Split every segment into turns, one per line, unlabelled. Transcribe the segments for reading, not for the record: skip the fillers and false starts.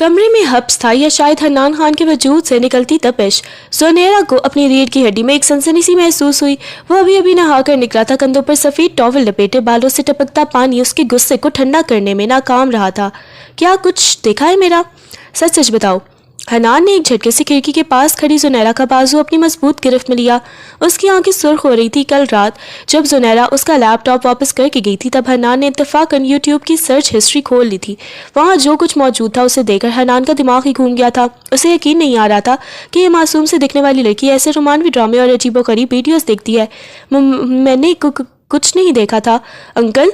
کمرے میں حبس تھا یا شاید حنان خان کے وجود سے نکلتی تپش. زنیرہ کو اپنی ریڑھ کی ہڈی میں ایک سنسنی سی محسوس ہوئی. وہ ابھی نہا کر نکلا تھا. کندھوں پر سفید ٹاول لپیٹے بالوں سے ٹپکتا پانی اس کے غصے کو ٹھنڈا کرنے میں ناکام رہا تھا. کیا کچھ دیکھا ہے میرا؟ سچ سچ بتاؤ. حنان نے ایک جھٹکے سے کھڑکی کے پاس کھڑی زنیرہ کا بازو اپنی مضبوط گرفت میں لیا. اس کی آنکھیں سرخ ہو رہی تھی. کل رات جب زنیرہ اس کا لیپ ٹاپ واپس کر کے گئی تھی تب حنان نے اتفاقاً یوٹیوب کی سرچ ہسٹری کھول لی تھی. وہاں جو کچھ موجود تھا اسے دیکھ کر حنان کا دماغ ہی گھوم گیا تھا. اسے یقین نہیں آ رہا تھا کہ یہ معصوم سے دکھنے والی لڑکی ایسے رومانوی ڈرامے اور عجیب و غریب ویڈیوز دیکھتی ہے. میں نے کچھ نہیں دیکھا تھا انکل.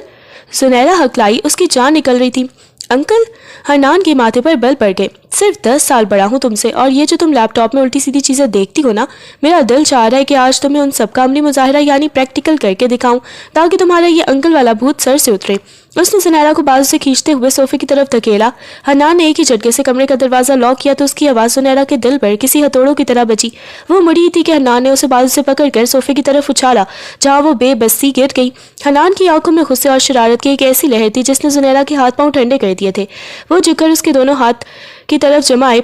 زنیرہ ہکلائی. اس کی جان نکل رہی تھی. انکل؟ حنان کے ماتھے پر بل پڑ گئے. صرف 10 سال بڑا ہوں تم سے، اور یہ جو تم لیپ ٹاپ میں الٹی سیدھی چیزیں دیکھتی ہو نا، میرا دل چاہ رہا ہے کہ آج تمہیں ان سب کا عملی مظاہرہ یعنی پریکٹیکل کر کے دکھاؤں تاکہ تمہارا یہ انکل والا بھوت سر سے اترے. اس نے زنیرہ کو بازو سے کھینچتے ہوئے صوفے کی طرف دھکیلا. حنان نے ایک ہی جھٹکے سے کمرے کا دروازہ لاک کیا تو اس کی آواز زنیرہ کے دل پر کسی ہتھوڑوں کی طرح بجی. وہ مڑی تھی کہ حنان نے اسے بازو سے پکڑ کر صوفے کی طرف اچھالا جہاں وہ بے بسی گر گئی. حنان کی آنکھوں میں غصے اور شرارت کی ایک ایسی لہر تھی جس نے زنیرہ کے ہاتھ پاؤں ٹھنڈے کر دیے تھے. وہ جھک کر اس کے دونوں ہاتھ کی طرف جمائے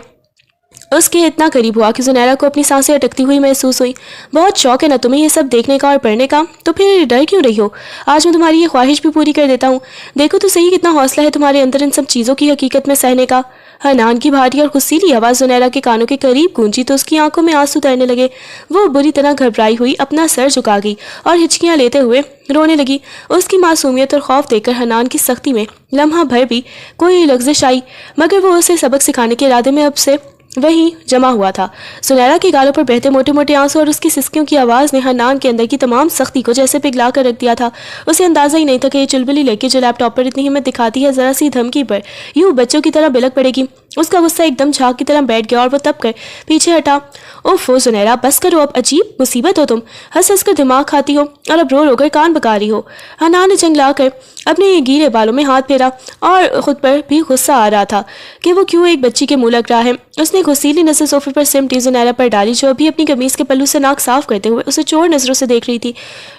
اس کے اتنا قریب ہوا کہ زنیرہ کو اپنی سانسیں اٹکتی ہوئی محسوس ہوئی. بہت شوق ہے نا تمہیں یہ سب دیکھنے کا اور پڑھنے کا، تو پھر ڈر کیوں رہی ہو؟ آج میں تمہاری یہ خواہش بھی پوری کر دیتا ہوں. دیکھو تو صحیح کتنا حوصلہ ہے تمہارے اندر ان سب چیزوں کی حقیقت میں سہنے کا. حنان کی بھاری اور غصیلی آواز زنیرہ کے کانوں کے قریب گونجی تو اس کی آنکھوں میں آنسو تیرنے لگے. وہ بری طرح گھبرائی ہوئی اپنا سر جھکا گئی اور ہچکیاں لیتے ہوئے رونے لگی. اس کی معصومیت اور خوف دیکھ کر حنان کی سختی میں لمحہ بھر بھی کوئی لغزش آئی، مگر وہ اسے سبق سکھانے کے ارادے میں اب سے وہی جمع ہوا تھا. زنیرہ کے گالوں پر بہتے موٹے موٹے آنسو اور اس کی سسکیوں کی آواز نے حنان کے اندر کی تمام سختی کو جیسے پگھلا کر رکھ دیا تھا. اسے اندازہ ہی نہیں تھا کہ یہ چلبلی لڑکی جو لیپ ٹاپ پر اتنی ہمت دکھاتی ہے ذرا سی دھمکی پر یوں بچوں کی طرح بلک پڑے گی. اس کا غصہ ایک دم جھاگ کی طرح بیٹھ گیا اور وہ تب کر پیچھے ہٹا. اوفو زنیرہ بس کرو اب، عجیب مصیبت ہو تم. ہنس ہنس کر دماغ کھاتی ہو اور اب رو رو کر کان بکا رہی ہو. حنان نے جنگلا کر اپنے گیلے بالوں میں ہاتھ پھیرا اور خود پر بھی غصہ آ رہا تھا کہ وہ کیوں ایک بچی کے منہ لگ رہا ہے. اس نے غصیلی نظر صوفے پر سمٹی زنیرہ پر ڈالی جو ابھی اپنی قمیص کے پلو سے ناک صاف کرتے ہوئے اسے چور نظروں سے دیکھ رہی تھی.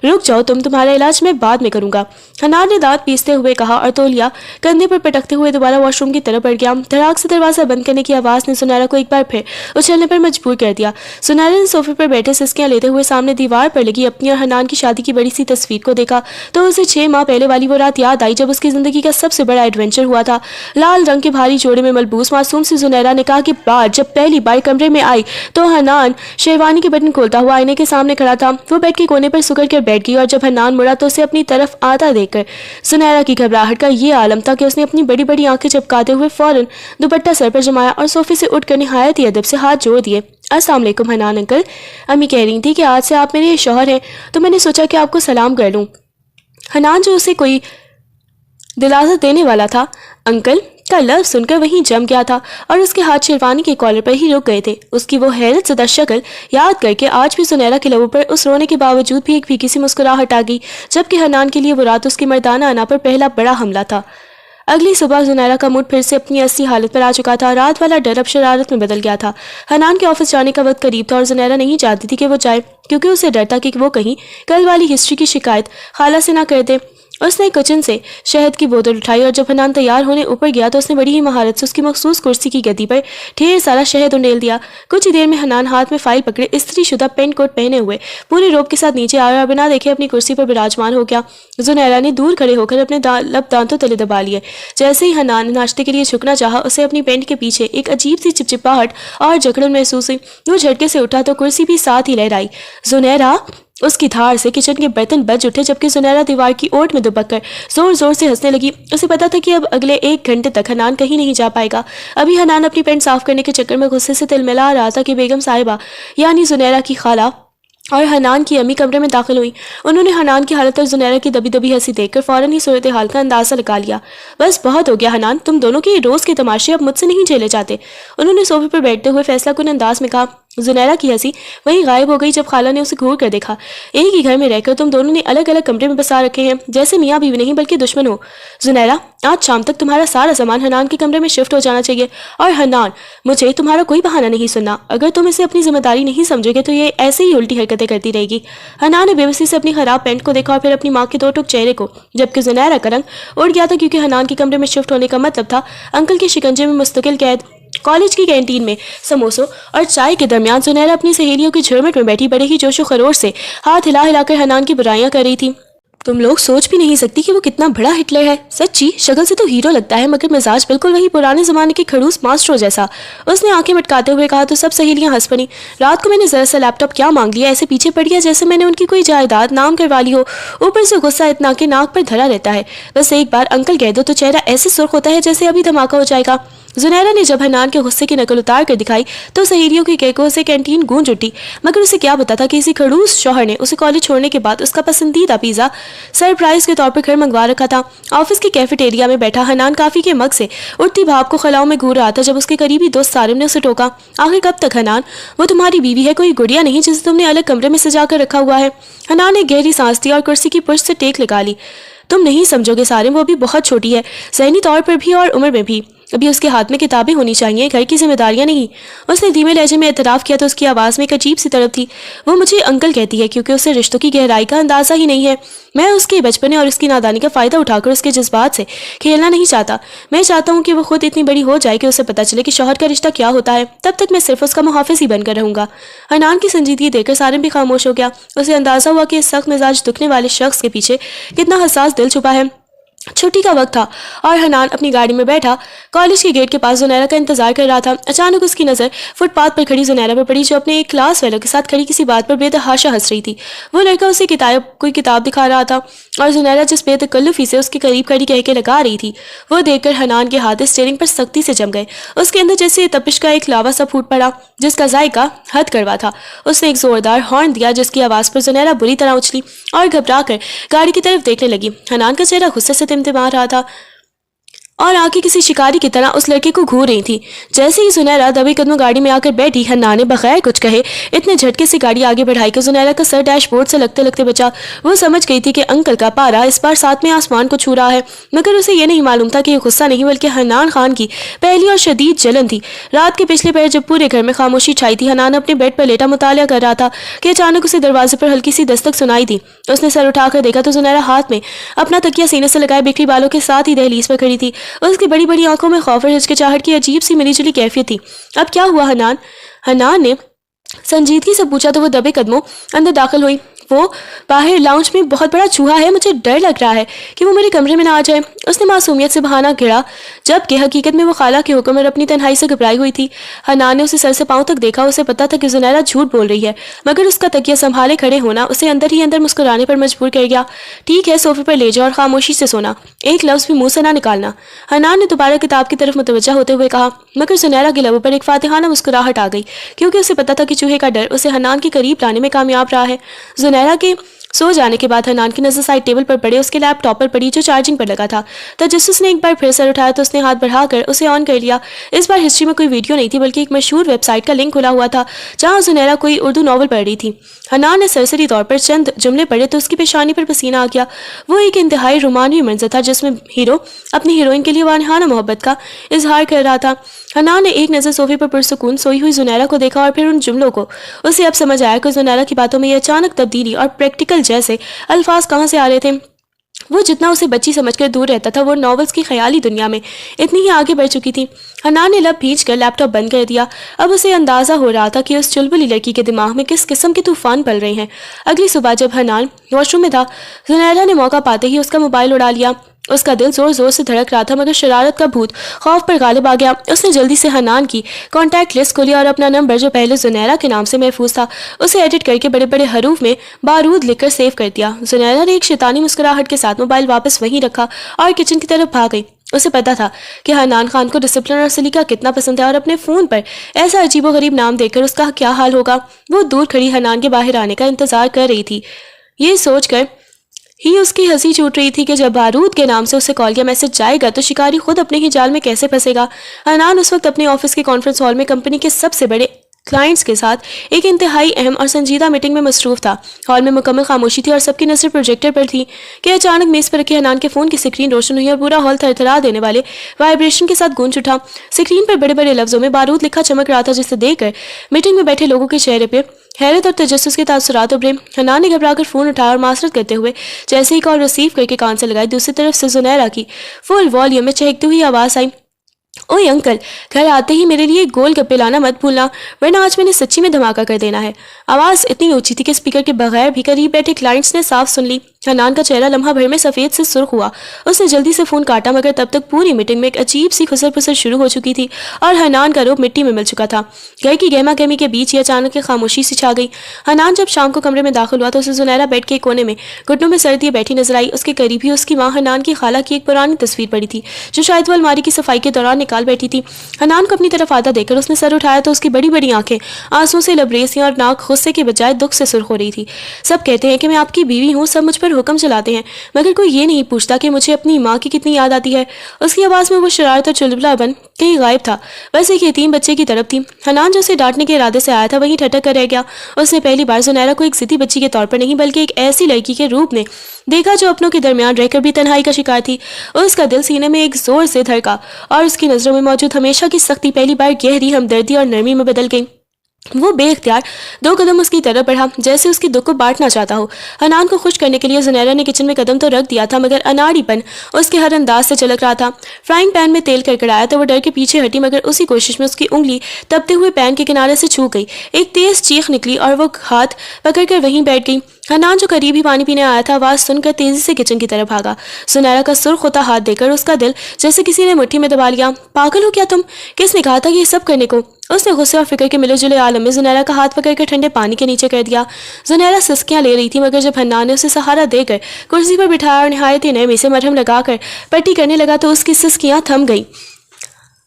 رک جاؤ تمہارا علاج میں بعد میں کروں گا، حنان نے دانت پیستے ہوئے کہا اور تولیا کندھے پر پٹکتے ہوئے دوبارہ واش روم کی طرف بڑھ گیا. دھڑاک سے دروازہ بند کرنے کی آواز نے زنیرہ کو ایک بار پھر اچھلنے پر مجبور کر دیا. زنیرہ نے صوفے پر بیٹھے سسکیاں لیتے ہوئے سامنے دیوار پر لگی اپنی اور حنان کی شادی کی بڑی سی تصویر کو دیکھا تو اسے 6 ماہ پہلے والی وہ رات یاد آئی جب اس کی زندگی کا سب سے بڑا ایڈونچر ہوا تھا. لال رنگ کے بھاری جوڑے میں ملبوس معصوم سی زنیرہ نکاح کے بعد جب پہلی بار کمرے میں آئی تو حنان شیروانی کے بٹن کھولتا ہوا آئینے کے سامنے کھڑا تھا. وہ بیڈ کے کونے پر سکڑ کر بیٹھ گئی اور جب حنان مڑا تو اسے اپنی طرف آتا دیکھ کر زنیرہ کی گھبراہٹ کا یہ عالم تھا کہ اس نے اپنی بڑی بڑی آنکھیں چپکاتے ہوئے فوراً دوپٹہ سر پر جمایا اور صوفے سے اٹھ کر نہایت ہی ادب سے ہاتھ جوڑ دیے. السلام علیکم حنان انکل. امی کہہ رہی تھی کہ آج سے آپ میرے شوہر ہیں تو میں نے سوچا کہ آپ کو سلام کر لوں. حنان جو اسے کوئی دلاسا دینے والا تھا انکل کا لفظ سن کر وہیں جم گیا تھا اور اس کے ہاتھ شیروانی کے کالر پر ہی رک گئے تھے. اس کی وہ حیرت زدہ شکل یاد کر کے آج بھی زنیرہ کے لبوں پر اس رونے کے باوجود بھی ایک پھیکی سی مسکراہٹ آ گئی جبکہ حنان کے لیے وہ رات اس کی مردانہ انا پر پہلا بڑا حملہ تھا. اگلی صبح زنیرہ کا موڈ پھر سے اپنی اصلی حالت پر آ چکا تھا. رات والا ڈر اب شرارت میں بدل گیا تھا. حنان کے آفس جانے کا وقت قریب تھا اور زنیرہ نہیں چاہتی تھی کہ وہ جائے کیونکہ اسے ڈر تھا کہ وہ کہیں کل والی ہسٹری کی شکایت خالہ سے نہ کر دے. اس نے کچن سے شہد کی بوتل اٹھائی اور جب حنان تیار ہونے اوپر گیا تو اس نے بڑی ہی مہارت سے اس کی مخصوص کرسی کی گدی پر ڈھیر سارا شہد انڈیل دیا. کچھ ہی دیر میں حنان ہاتھ میں فائل پکڑے استری شدہ پینٹ کوٹ پہنے ہوئے پورے روب کے ساتھ نیچے آیا اور بنا دیکھے اپنی کرسی پر براجمان ہو گیا. زنیرہ نے دور کھڑے ہو کر اپنے لب دانتوں تلے دبا لیے. جیسے ہی حنان نے ناشتے کے لیے جھکنا چاہا اسے اپنی پینٹ کے پیچھے ایک عجیب سی چپچپاہٹ اور جکڑن محسوس ہوئی. وہ جھٹکے سے اٹھا تو کرسی بھی ساتھ ہی لہرائی. زنیرہ! اس کی دھار سے کچن کے برتن بج اٹھے جبکہ زنیرہ دیوار کی اوٹ میں دبک کر زور زور سے ہنسنے لگی. اسے پتا تھا کہ اب اگلے 1 گھنٹے تک حنان کہیں نہیں جا پائے گا. ابھی حنان اپنی پینٹ صاف کرنے کے چکر میں غصے سے تلملا رہا تھا کہ بیگم صاحبہ یعنی زنیرہ کی خالہ اور حنان کی امی کمرے میں داخل ہوئی. انہوں نے حنان کی حالت اور زنیرہ کی دبی دبی ہنسی دیکھ کر فوراً ہی صورتحال کا اندازہ لگا لیا. بس بہت ہو گیا حنان، تم دونوں کے روز کے تماشے اب مجھ سے نہیں جھیلے جاتے، انہوں نے صوفے پر بیٹھتے ہوئے فیصلہ کن انداز میں کہا. زنیرہ کی ہنسی وہیں غائب ہو گئی جب خالہ نے اسے گھور کر دیکھا. ایک ہی گھر میں رہ کر تم دونوں نے الگ الگ کمرے میں بسا رکھے ہیں، جیسے میاں بیوی نہیں بلکہ دشمن ہو. زنیرہ آج شام تک تمہارا سارا سامان حنان کے کمرے میں شفٹ ہو جانا چاہیے. اور حنان مجھے تمہارا کوئی بہانہ نہیں سننا، اگر تم اسے اپنی ذمہ داری نہیں سمجھو گے تو یہ ایسے ہی الٹی حرکتیں کرتی رہے گی. حنان نے بے بسی سے اپنی خراب پینٹ کو دیکھا اور پھر اپنی ماں کے 2 ٹک چہرے کو جبکہ زنیرہ کا رنگ اڑ گیا تھا کیونکہ حنان کے کمرے میں شفٹ ہونے کا مطلب تھا انکل کے شکنجے میں مستقل قید. कॉलेज की कैंटीन में समोसों और चाय के दरमियान सुनहरा अपनी सहेलियों की झुरमुट में बैठी बड़े ही जोशो खरोश से हाथ हिला हिलाकर हनान की बुराइयां कर रही थी। तुम लोग सोच भी नहीं सकती कि वो कितना बड़ा हिटलर है। सच्ची शक्ल से तो हीरो लगता है, मगर मिजाज बिल्कुल वही पुराने जमाने के खड़ूस मास्टरों जैसा। उसने आंखें मटकाते हुए कहा तो सब सहेलियां हंस पड़ी। रात को मैंने जरा सा लैपटॉप क्या मांग लिया, ऐसे पीछे पड़ गया जैसे मैंने उनकी कोई जायदाद नाम करवा ली हो। ऊपर से गुस्सा इतना कि नाक पर धरा रहता है। बस एक बार अंकल कह दो तो चेहरा ऐसे सुर्ख होता है जैसे अभी धमाका हो जाएगा। जुनैरा ने जब हनान के गुस्से की नकल उतार कर दिखाई तो सहेलियों की कहकों से कैंटीन गूंज उठी। मगर उसे क्या पता था कि इसी खड़ूस शौहर ने उसे कॉलेज छोड़ने के बाद उसका पसंदीदा पिज्जा सरप्राइज के तौर पर घर मंगवा रखा था। ऑफिस की कैफेटेरिया में बैठा हनान काफी के मग से उठती भाप को खलाओं में घूर रहा था जब उसके करीबी दोस्त सारिम ने उसे टोका। आखिर कब तक हनान, वो तुम्हारी बीवी है, कोई गुड़िया नहीं जिसे तुमने अलग कमरे में सजा कर रखा हुआ है। हनान ने गहरी सांस दी और कुर्सी की पुष्ट से टेक लगा ली। तुम नहीं समझोगे सारिम, वो अभी बहुत छोटी है, ज़हनी तौर पर भी और उम्र में भी। अभी उसके हाथ में किताबें होनी चाहिए, घर की जिम्मेदारियां नहीं। उसने धीमे लहजे में एतराफ़ किया तो उसकी आवाज़ में एक अजीब सी तड़प थी। वो मुझे अंकल कहती है क्योंकि उसे रिश्तों की गहराई का अंदाज़ा ही नहीं है। मैं उसके बचपने और उसकी नादानी का फ़ायदा उठाकर उसके जज्बात से खेलना नहीं चाहता। मैं चाहता हूँ कि वो खुद इतनी बड़ी हो जाए कि उसे पता चले कि शौहर का रिश्ता क्या होता है। तब तक मैं सिर्फ उसका मुहाफिज ही बनकर रहूँगा। हनान की संजीदगी देखकर सारिम भी खामोश हो गया। उसे अंदाज़ा हुआ कि इस सख्त मिजाज दुखने वाले शख्स के पीछे कितना हसास दिल छुपा है। छुट्टी का वक्त था और हनान अपनी गाड़ी में बैठा कॉलेज के गेट के पास जुनैरा का इंतजार कर रहा था। अचानक उसकी नज़र फुटपाथ पर खड़ी जुनैरा पर पड़ी जो अपने एक क्लास फेलो के साथ खड़ी किसी बात पर बेतहाशा हंस रही थी। वो लड़का उसे कोई किताब दिखा रहा था और जुनैरा जिस बेतकल्लुफी से उसके करीब खड़ी कह के लगा रही थी वो देखकर हनान के हाथ स्टीयरिंग पर सख्ती से जम गए। उसके अंदर जैसे तपिश का एक लावा सा फूट पड़ा जिसका जायका हद करवा था। उसने एक जोरदार हॉर्न दिया जिसकी आवाज़ पर जुनैरा बुरी तरह उछली और घबरा कर गाड़ी की तरफ देखने लगी। हनान का चेहरा गुस्से से टिमटिमा रहा था और आंखें किसी शिकारी की तरह उस लड़के को घूर रही थी। जैसे ही जुनैरा दबे कदमों गाड़ी में आकर बैठी, हन्नान ने बगैर कुछ कहे इतने झटके से गाड़ी आगे बढ़ाई कि जुनैरा का सर डैशबोर्ड से लगते लगते बचा। वो समझ गई थी कि अंकल का पारा इस बार सातवें आसमान को छू रहा है, मगर उसे ये नहीं मालूम था कि ये गुस्सा नहीं बल्कि हन्नान खान की पहली और शदीद जलन थी। रात के पिछले पहर जब पूरे घर में खामोशी छाई थी, हन्नान अपने बेड पर लेटा मुतालिया कर रहा था कि अचानक उसे दरवाजे पर हल्की सी दस्तक सुनाई दी। उसने सर उठाकर देखा तो जुनैरा हाथ में अपना तकिया सीने से लगाए बिखरी बालों के साथ ही दहलीज पर खड़ी थी। उसकी बड़ी बड़ी आंखों में खौफ और हिचकिचाहट की अजीब सी मिली जुली कैफियत थी। अब क्या हुआ हनान? हनान ने संजीदगी से पूछा तो वो दबे कदमों अंदर दाखिल हुई। वो बाहर लाउंज में बहुत बड़ा चूहा है, मुझे डर लग रहा है कि वो मेरे कमरे में ना आ जाए। उसने मासूमियत से बहाना गिरा जबकि हकीकत में वो खाला के हुक्म और अपनी तन्हाई से घबराई हुई थी। हनान ने उसे सर से पांव तक देखा। उसे पता था कि जुनैरा झूठ बोल रही है, मगर उसका तकिया संभाले खड़े होना उसे अंदर ही अंदर मुस्कुराने पर मजबूर कर गया। ठीक है, सोफे पर ले जाओ और खामोशी से सोना, एक लफ्ज़ भी मुंह से ना निकालना, हनान ने दोबारा किताब की तरफ मुतवज्जा होते हुए कहा। मगर जुनैरा के लबों पर एक फातिहाना मुस्कुराहट आ गई क्योंकि उसे पता था कि चूहे का डर उसे हनान के करीब लाने में कामयाब रहा है। जुनैरा के सो जाने के बाद हनान की नजर साइड टेबल पर पड़े उसके लैपटॉप पर पड़ी जो चार्जिंग पर लगा था। तजस्सुस ने एक बार फिर सर उठाया तो उसने हाथ बढ़ाकर उसे ऑन कर लिया। इस बार हिस्ट्री में कोई वीडियो नहीं थी बल्कि एक मशहूर वेबसाइट का लिंक खुला हुआ था जहां जुनैरा कोई उर्दू नॉवल पढ़ रही थी। हनान ने सरसरी तौर पर चंद जुमले पढ़े तो उसकी पेशानी पर पसीना आ गया। वो एक इंतहाई रोमानवी मंजर था जिसमें हीरो अपनी हीरोइन के लिए वानहाना मोहब्बत का इजहार कर रहा था। हनान ने एक नज़र सोफे पर पुरसुकून सोई हुई जुनैरा को देखा और फिर उन जुमलों को। उसे अब समझ आया कि जुनैरा की बातों में ये अचानक तब्दीली और प्रैक्टिकल जैसे अल्फाज कहाँ से आ रहे थे। वो जितना उसे बच्ची समझकर दूर रहता था वो नॉवेल्स की ख्याली दुनिया में इतनी ही आगे बढ़ चुकी थी। हनान ने लब भींच कर लैपटॉप बंद कर दिया। अब उसे अंदाजा हो रहा था कि उस चुलबुली लड़की के दिमाग में किस किस्म के तूफान पल रहे हैं। अगली सुबह जब हनान वॉशरूम में था, जुनैरा ने मौका पाते ही उसका मोबाइल उड़ा लिया। उसका दिल जोर जोर से धड़क रहा था मगर शरारत का भूत खौफ पर गालिब आ गया। उसने जल्दी से हनान की कॉन्टैक्ट लिस्ट खोली और अपना नंबर जो पहले जुनैरा के नाम से महफूज था उसे एडिट करके बड़े बड़े हरूफ में बारूद लिखकर सेव कर दिया। जुनैरा ने एक शैतानी मुस्कुराहट के साथ मोबाइल वापस वहीं रखा और किचन की तरफ भाग गई। उसे पता था कि हनान खान को डिसिप्लिन और सलीका कितना पसंद है और अपने फ़ोन पर ऐसा अजीबोगरीब नाम देखकर उसका क्या हाल होगा। वो दूर खड़ी हनान के बाहर आने का इंतजार कर रही थी। ये सोचकर ही उसकी हंसी छूट रही थी कि जब बारूद के नाम से उसे कॉल या मैसेज जाएगा तो शिकारी खुद अपने ही जाल में कैसे फंसेगा। हनान उस वक्त अपने ऑफिस के कॉन्फ्रेंस हॉल में कंपनी के सबसे बड़े क्लाइंट्स के साथ एक इंतहाई अहम और संजीदा मीटिंग में मसरूफ था। हॉल में मुकम्मल खामोशी थी और सबकी नजर प्रोजेक्टर पर थी कि अचानक मेज पर रखे हनान के फोन की स्क्रीन रोशन हुई और पूरा हॉल थरथरा देने वाले वाइब्रेशन के साथ गूंज उठा। स्क्रीन पर बड़े बड़े लफ्जों में बारूद लिखा चमक रहा था जिसे देखकर मीटिंग में बैठे लोगों के चेहरे पर हैरत और तजस्सुस के तासुरात उभरे। हनान ने घबराकर फोन उठाया और मासरत करते हुए जैसे ही कॉल रिसीव करके कान से लगाई दूसरी तरफ से जुनैरा की फुल वॉल्यूम में चहकती हुई आवाज आई। ओए अंकल, घर आते ही मेरे लिए गोल गप्पे लाना मत भूलना, वरना आज मैंने सच्ची में धमाका कर देना है। आवाज़ इतनी ऊंची थी कि स्पीकर के बगैर भी करीब बैठे क्लाइंट्स ने साफ सुन ली। हनान का चेहरा लम्हा भर में सफ़ेद से सुर्ख हुआ। उसने जल्दी से फ़ोन काटा, मगर तब तक पूरी मीटिंग में एक अजीब सी खुसर पुसर शुरू हो चुकी थी और हनान का रूप मिट्टी में मिल चुका था। घर की गहमा गहमी के बीच ये अचानक की खामोशी सी छा गई। हनान जब शाम को कमरे में दाखिल हुआ तो उसे जुनैरा बेड के कोने में घुटनों में सर दिए बैठी नजर आई। उसके करीब ही उसकी माँ हनान की खाला की एक पुरानी तस्वीर पड़ी थी, जो शायद वो अलमारी की सफाई के दौरान निकाल बैठी थी। हनान को अपनी तरफ आता देखकर उसने सर उठाया तो उसकी बड़ी बड़ी आंखें आंसुओं से लबरेज थीं और नाक गुस्से के बजाय दुख से सुर्ख हो रही थी। सब कहते हैं कि मैं आपकी बीवी हूँ, सब मुझ पर हुक्म चलाते हैं, मगर कोई ये नहीं पूछता कि मुझे अपनी माँ की कितनी याद आती है। उसकी आवाज़ में वो शरारत और चुलबुलापन कहीं गायब था, बस एक यतीम बच्चे की तरफ थी। हनान जो उसे डांटने के इरादे से आया था वहीं ठटक कर रह गया। उसने पहली बार जुनैरा को एक ज़िद्दी बच्ची के तौर पर नहीं, बल्कि एक ऐसी लड़की के रूप में देखा जो अपनों के दरमियान रहकर भी तन्हाई का शिकार थी। उसका दिल सीने में एक जोर से धड़का और उसकी नज़रों में मौजूद हमेशा की सख्ती पहली बार गहरी हमदर्दी और नरमी में बदल गई। वो बेख्तियार 2 कदम उसकी तरफ बढ़ा, जैसे उसके दुख को बांटना चाहता हो। हनान को खुश करने के लिए जुनैरा ने किचन में कदम तो रख दिया था, मगर अनाड़ीपन उसके हर अंदाज से झलक रहा था। फ्राइंग पैन में तेल कड़कड़ाया तो वो डर के पीछे हटी, मगर उसी कोशिश में उसकी उंगली तपते हुए पैन के किनारे से छू गई। एक तेज चीख निकली और वो हाथ पकड़कर वहीं बैठ गई। हनान जो करीब ही पानी पीने आया था, आवाज़ सुनकर तेजी से किचन की तरफ भागा। जुनैरा का सुर्ख होता हाथ देकर उसका दिल जैसे किसी ने मुट्ठी में दबा लिया। पागल हो क्या तुम? किसने कहा था ये सब करने को? उसने गुस्से और फिक्र के मिले जुले आलम में जुनैरा का हाथ पकड़कर ठंडे पानी के नीचे कर दिया। जुनैरा सिसकियां ले रही थी, मगर जब हन्नान ने उसे सहारा देकर कुर्सी पर बिठाया और निहायत ही नरमी से मरहम लगाकर पट्टी करने लगा तो उसकी सिसकियां थम गई।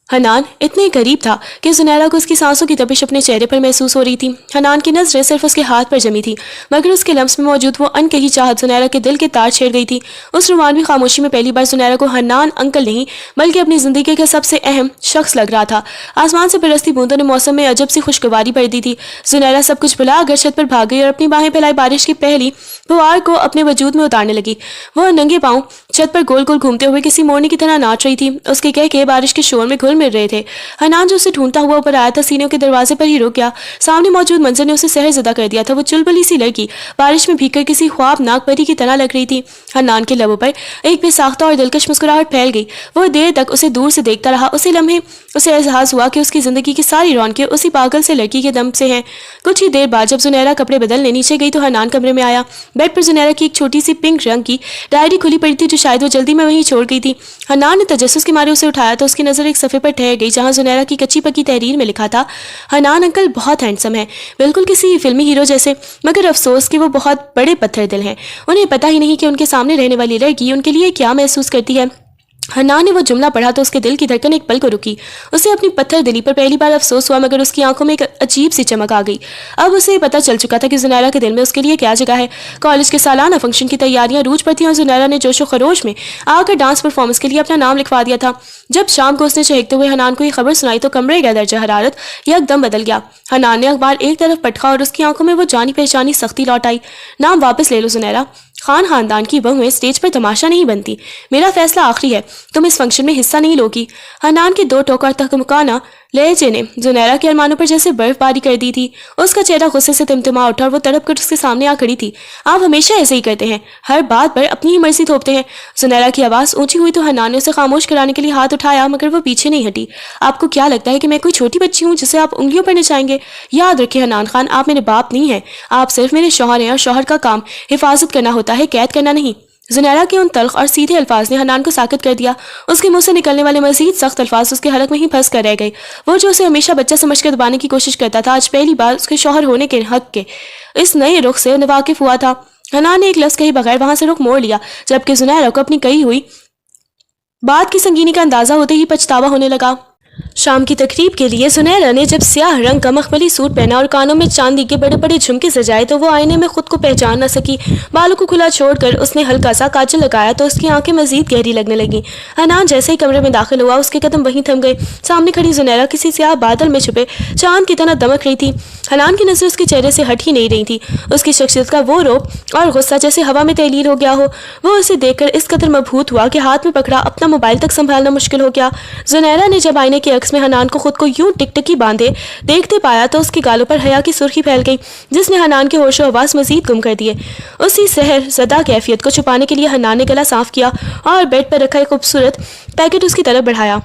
हनान इतने करीब था कि जुनैरा को उसकी सांसों की तपिश अपने चेहरे पर महसूस हो रही थी। हनान की नजरें सिर्फ उसके हाथ पर जमी थी, मगर उसके लम्स में मौजूद वो अनकही चाहत जुनैरा के दिल के तार छेड़ गई थी। उस रुमानवी खामोशी में पहली बार जुनैरा को हनान अंकल नहीं, बल्कि अपनी जिंदगी का सबसे अहम शख्स लग रहा था। आसमान से बरसती बूंदों ने मौसम में अजब सी खुशगवारी भर दी थी। जुनैरा सब कुछ भुला घर छत पर भाग गई और अपनी बाहें फैलाई बारिश की पहली फुहार को अपने वजूद में उतारने लगी। वह नंगे पांव छत पर गोल गोल घूमते हुए किसी मोरनी की तरह नाच रही थी। उसके कह के बारिश के शोर में घुल मिल रहे थे। हनान जो उसे ढूंढता हुआ ऊपर आया था, सीने के दरवाजे पर ही रुक गया। सामने मौजूद मंजर ने उसे सहरज़दा कर दिया था। वो चुलबुली सी लड़की बारिश में भीगकर किसी ख्वाबनाक परी की तरह लग रही थी। हनान के लबों पर एक बेसाख्ता और दिलकश मुस्कुराहट फैल गई। वह देर तक उसे दूर से देखता रहा। उसे लम्हे उसे एहसास हुआ कि उसकी जिंदगी की सारी रौनकें उसी पागल से लड़की के दम से हैं। कुछ ही देर बाद जब जुनैरा कपड़े बदलने नीचे गई तो हनान कमरे में आया। बेड पर जुनैरा की एक छोटी सी पिंक रंग की डायरी खुली पड़ी थी, जो शायद वो जल्दी में वहीं छोड़ गई थी। हनान ने तजस्सुस के मारे उसे उठाया तो उसकी नजर एक सफ़े पर ठहर गई, जहां जुनैरा की कच्ची पक्की तहरीर में लिखा था, हनान अंकल बहुत हैंडसम है, बिल्कुल किसी फिल्मी हीरो जैसे, मगर अफसोस कि वो बहुत बड़े पत्थर दिल हैं। उन्हें पता ही नहीं कि उनके सामने रहने वाली लड़की उनके लिए क्या महसूस करती है। हनान ने वो जुमला पढ़ा तो उसके दिल की धड़कन एक पल को रुकी। उसे अपनी पत्थर दिली पर पहली बार अफसोस हुआ, मगर उसकी आंखों में एक अजीब सी चमक आ गई। अब उसे पता चल चुका था कि जुनैरा के दिल में उसके लिए क्या जगह है। कॉलेज के सालाना फंक्शन की तैयारियां रूज पर थी और जुनैरा ने जोशो खरोश में आकर डांस परफॉर्मेंस के लिए अपना नाम लिखवा दिया था। जब शाम को उसने चहकते हुए हनान को ये खबर सुनाई तो कमरे का दर्जा हरारत यकदम बदल गया। हनान ने अखबार एक तरफ पटका और उसकी आंखों में वो जानी पहचानी सख्ती लौट आई। नाम वापस ले लो जुनैरा, खान खानदान की बहुएं स्टेज पर तमाशा नहीं बनती। मेरा फैसला आखिरी है, तुम इस फंक्शन में हिस्सा नहीं लोगी। हनान के 2 टोक और तहमुकाना लहजे ने जुनैरा के अरमानों पर जैसे बर्फबारी कर दी थी। उसका चेहरा गुस्से से तिमतिमा उठा और वो तड़प कर उसके सामने आ खड़ी थी। आप हमेशा ऐसे ही करते हैं, हर बात पर अपनी ही मर्जी थोपते हैं। जुनैरा की आवाज़ ऊंची हुई तो हनान ने उसे खामोश कराने के लिए हाथ उठाया, मगर वो पीछे नहीं हटी। आपको क्या लगता है कि मैं कोई छोटी बच्ची हूँ जिसे आप उंगलियों पर नचाएंगे? याद रखिए हनान खान, आप मेरे बाप नहीं हैं, आप सिर्फ मेरे शौहर हैं और शौहर का काम हिफाजत करना होता है, कैद करना नहीं। जुनैरा के उन तल्ख और सीधे अल्फाज ने हनान को साकित कर दिया। उसके मुंह से निकलने वाले मजीद सख्त अल्फाज उसके हलक में ही फंस कर रह गए। वो जो उसे हमेशा बच्चा समझकर दबाने की कोशिश करता था, आज पहली बार उसके शौहर होने के हक के इस नए रुख से वाकिफ हुआ था। हनान ने एक लफ्ज़ कहे बगैर वहां से रुख मोड़ लिया, जबकि जुनैरा को अपनी कही हुई बात की संगीनी का अंदाजा होते ही पछतावा होने लगा। शाम की तकरीब के लिए जुनैरा ने जब स्याह रंग का मखमली सूट पहना और कानों में चांदी के बड़े बड़े झुमके सजाए तो वो आईने में खुद को पहचान न सकी। बालों को खुला छोड़कर उसने हल्का सा काजल लगाया तो उसकी आंखें मजीद गहरी लगने लगी। हनान जैसे ही कमरे में दाखिल हुआ उसके कदम वहीं थम गए। सामने खड़ी जुनैरा किसी स्याह बादल में छुपे चांद की तरह दमक रही थी। हनान की नजर उसके चेहरे से हट ही नहीं रही थी। उसकी शख्सियत का वो रोब और गुस्सा जैसे हवा में तहलील हो गया हो। वो उसे देखकर इस कदर मबहूत हुआ कि हाथ में पकड़ा अपना मोबाइल तक संभालना मुश्किल हो गया। जुनैरा ने जब आईने के अक्स में हनान को खुद को यूं टिकटिकी बांधे देखते पाया तो उसके गालों पर हया की सुर्खी फैल गई, जिसने हनान के होशो हवास मजीद गुम कर दिए। उसी सहर ज़दा कैफियत को छुपाने के लिए हनान ने गला साफ किया और बेड पर रखा एक खूबसूरत पैकेट उसकी तरफ बढ़ाया।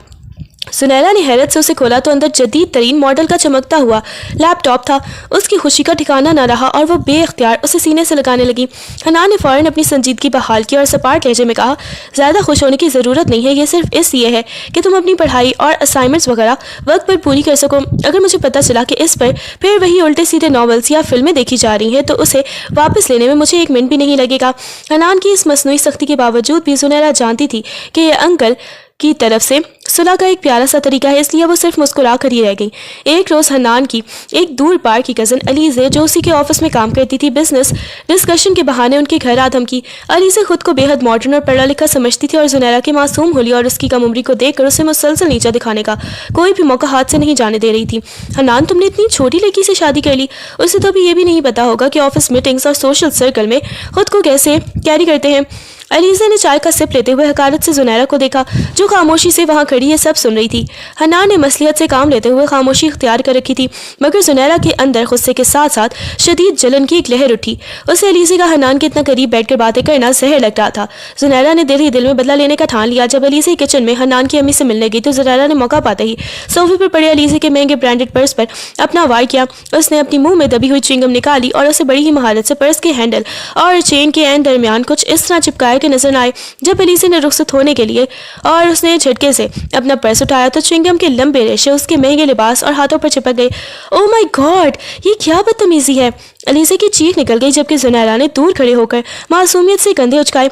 सुनैरा ने हैरत से उसे खोला तो अंदर जदीद तरीन मॉडल का चमकता हुआ लैपटॉप था। उसकी खुशी का ठिकाना न रहा और वो बेख्तियार उसे सीने से लगाने लगी। हनान ने फ़ौरन अपनी संजीदगी बहाल की और सपाट लहजे में कहा, ज़्यादा खुश होने की ज़रूरत नहीं है, ये सिर्फ इसलिए है कि तुम अपनी पढ़ाई और असाइनमेंट्स वगैरह वक्त पर पूरी कर सको। अगर मुझे पता चला कि इस पर फिर वही उल्टे सीधे नॉवेल्स या फिल्में देखी जा रही हैं तो उसे वापस लेने में मुझे एक मिनट भी नहीं लगेगा। हनान की इस मसनूई सख्ती के बावजूद भी सुनैरा जानती थी कि ये अंकल की तरफ से सुलह का एक प्यारा सा तरीका है, इसलिए वो सिर्फ मुस्कुरा कर ही रह गई। एक रोज़ हन्नान की एक दूर पार की कज़न अलीज़े जो उसी के ऑफिस में काम करती थी, बिजनेस डिस्कशन के बहाने उनके घर आ धमकी। अलीज़े खुद को बेहद मॉडर्न और पढ़ा लिखा समझती थी और ज़ुनैरा की मासूम होली और उसकी कम उम्री को देखकर उसे मुसलसल नीचा दिखाने का कोई भी मौका हाथ से नहीं जाने दे रही थी। हन्नान, तुमने इतनी छोटी लड़की से शादी कर ली, उसे तो अभी ये भी नहीं पता होगा कि ऑफिस मीटिंग्स और सोशल सर्कल में खुद को कैसे कैरी करते हैं। अलीज़ा ने चाय का सिप लेते हुए हकारत से ज़ुनैरा को देखा जो खामोशी से वहाँ खड़ी है सब सुन रही थी। हन्नान ने मसलियत से काम लेते हुए खामोशी इख्तियार कर रखी थी, मगर ज़ुनैरा के अंदर गुस्से के साथ साथ शदीद जलन की एक लहर उठी। उसे अलीज़े का हन्नान के इतना करीब बैठकर बातें करना जहर लग रहा था। ज़ुनैरा ने दिल ही दिल में बदला लेने का ठान लिया। जब अलीज़े किचन में हन्नान की अम्मी से मिलने गई तो ज़ुनैरा ने मौका पाते ही सोफे पर पड़े अलीज़े के महंगे ब्रांडेड पर्स पर अपना वार किया। उसने अपनी मुंह में दबी हुई च्युइंगम निकाली और उसे बड़ी ही महारत से पर्स के हैंडल और चेन के एंड दरमियान कुछ इस तरह चिपकाए के नजर आए। जब अलीज़े ने रुखसत होने के लिए और उसने झटके से अपना पर्स उठाया तो च्युइंगम के लंबे रेशे उसके महंगे लिबास और हाथों पर चिपक गए। ओह माय गॉड, ये क्या बदतमीजी है। अलीज़े की चीख निकल गई जबकि ज़ुनैरा ने दूर खड़े होकर मासूमियत से कंधे उचकाए।